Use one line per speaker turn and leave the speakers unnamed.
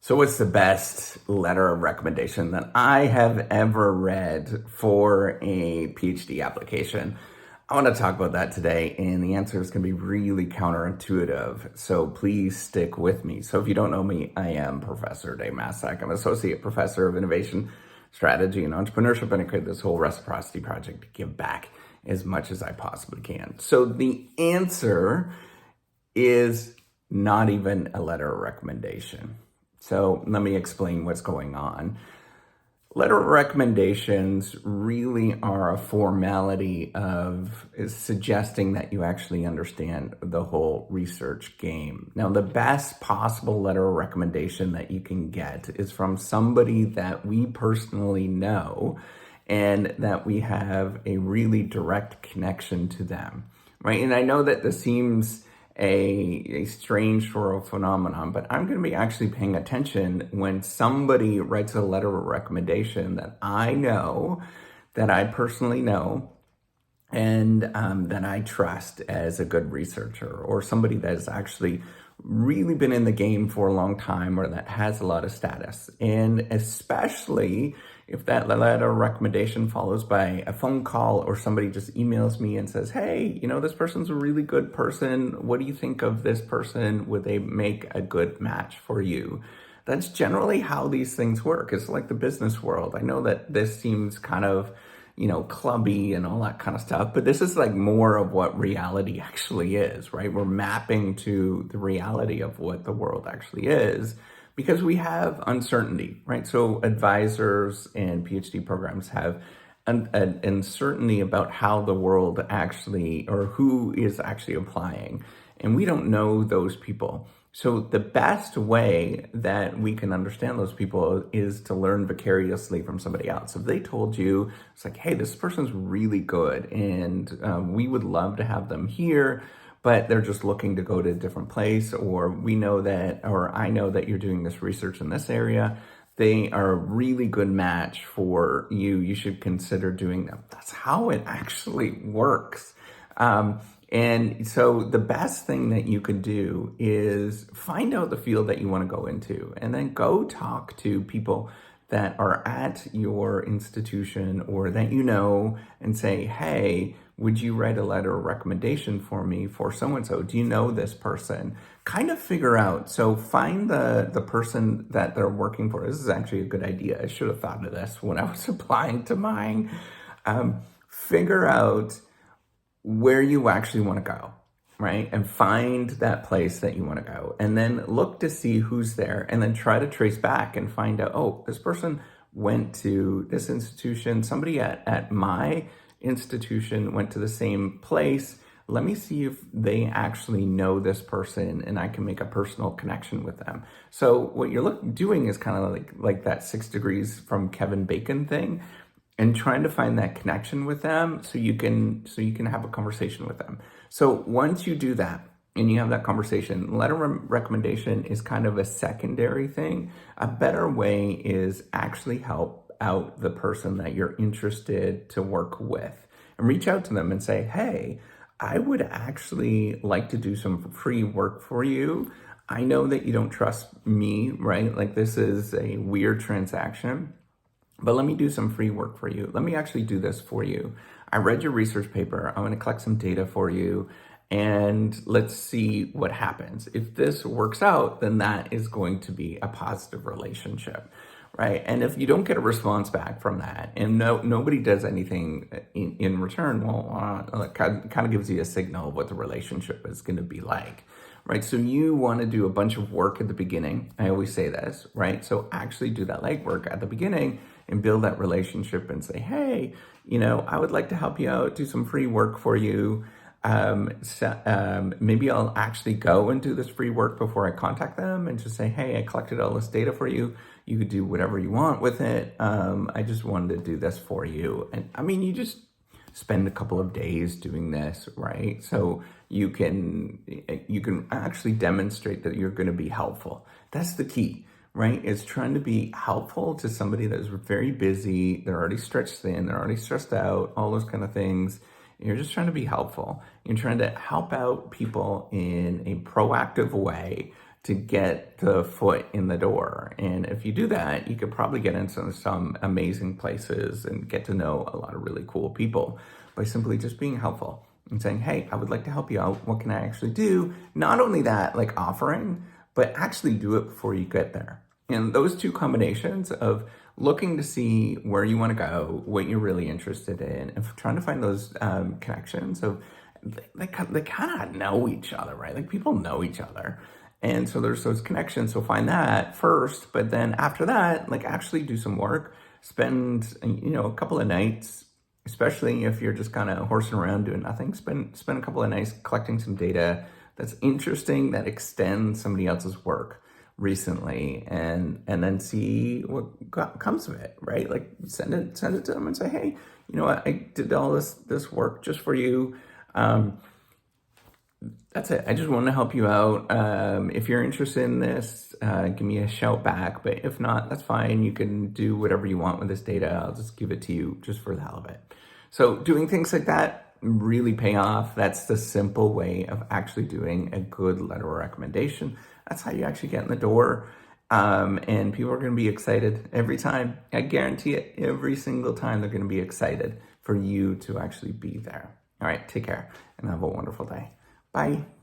So what's the best letter of recommendation that I have ever read for a PhD application? I want to talk about that today, and the answer is going to be really counterintuitive. So please stick with me. So if you don't know me, I am Professor Dave Massack. I'm Associate Professor of Innovation, Strategy, and Entrepreneurship, and I created this whole reciprocity project to give back as much as I possibly can. So the answer is not even a letter of recommendation. So let me explain what's going on. Letter of recommendations really are a formality of suggesting that you actually understand the whole research game. Now, the best possible letter of recommendation that you can get is from somebody that we personally know and that we have a really direct connection to them, right? And I know that this seems a strange sort of phenomenon, but I'm going to be actually paying attention when somebody writes a letter of recommendation that I know, that I personally know, and that I trust as a good researcher, or somebody that has actually really been in the game for a long time, or that has a lot of status. And especially if that letter of recommendation follows by a phone call, or somebody just emails me and says, hey, this person's a really good person. What do you think of this person? Would they make a good match for you? That's generally how these things work. It's like the business world. I know that this seems kind of clubby and all that kind of stuff. But this is like more of what reality actually is, right? We're mapping to the reality of what the world actually is because we have uncertainty, right? So advisors and PhD programs have an uncertainty about how the world actually, or who is actually applying. And we don't know those people. So the best way that we can understand those people is to learn vicariously from somebody else. If they told you, it's like, hey, this person's really good and we would love to have them here, but they're just looking to go to a different place, or we know that, or I know that you're doing this research in this area. They are a really good match for you. You should consider doing them. That's how it actually works. And so the best thing that you could do is find out the field that you want to go into, and then go talk to people that are at your institution or that and say, hey, would you write a letter of recommendation for me for so-and-so? Do you know this person? Kind of figure out. So find the person that they're working for. This is actually a good idea. I should have thought of this when I was applying to mine. Figure out where you actually want to go, right? And find that place that you want to go, and then look to see who's there, and then try to trace back and find out, oh, this person went to this institution. Somebody at my institution went to the same place. Let me see if they actually know this person and I can make a personal connection with them. So what you're doing is kind of like that 6 degrees from Kevin Bacon thing, and trying to find that connection with them so you can have a conversation with them. So once you do that and you have that conversation, letter of recommendation is kind of a secondary thing. A better way is actually help out the person that you're interested to work with, and reach out to them and say, hey, I would actually like to do some free work for you. I know that you don't trust me, right? Like, this is a weird transaction, but let me do some free work for you. Let me actually do this for you. I read your research paper. I'm going to collect some data for you, and let's see what happens. If this works out, then that is going to be a positive relationship, right? And if you don't get a response back from that, and nobody does anything in return, well, it kind of gives you a signal of what the relationship is going to be like. Right, so you want to do a bunch of work at the beginning. I always say this, right? So actually do that legwork at the beginning and build that relationship and say, hey, I would like to help you out, do some free work for you. Maybe I'll actually go and do this free work before I contact them, and just say, hey, I collected all this data for you. You could do whatever you want with it. I just wanted to do this for you. And I mean, you just spend a couple of days doing this, right? So you can actually demonstrate that you're going to be helpful. That's the key, right? Is trying to be helpful to somebody that's very busy. They're already stretched thin. They're already stressed out, all those kind of things. You're just trying to be helpful. You're trying to help out people in a proactive way to get the foot in the door. And if you do that, you could probably get into some amazing places and get to know a lot of really cool people by simply just being helpful and saying, hey, I would like to help you out. What can I actually do? Not only that, like offering, but actually do it before you get there. And those two combinations of looking to see where you want to go, what you're really interested in, and trying to find those connections of they kind of know each other, right? Like people know each other. And so there's those connections. So find that first, but then after that, like actually do some work, spend, a couple of nights, especially if you're just kind of horsing around doing nothing, spend a couple of nights collecting some data that's interesting, that extends somebody else's work recently, and then see what comes of it, right? Like send it to them and say, hey, you know what, I did all this work just for you. That's it. I just want to help you out. If you're interested in this, give me a shout back. But if not, that's fine. You can do whatever you want with this data. I'll just give it to you just for the hell of it. So doing things like that really pay off. That's the simple way of actually doing a good letter of recommendation. That's how you actually get in the door. And people are going to be excited every time. I guarantee it, every single time they're going to be excited for you to actually be there. All right, take care and have a wonderful day. Bye.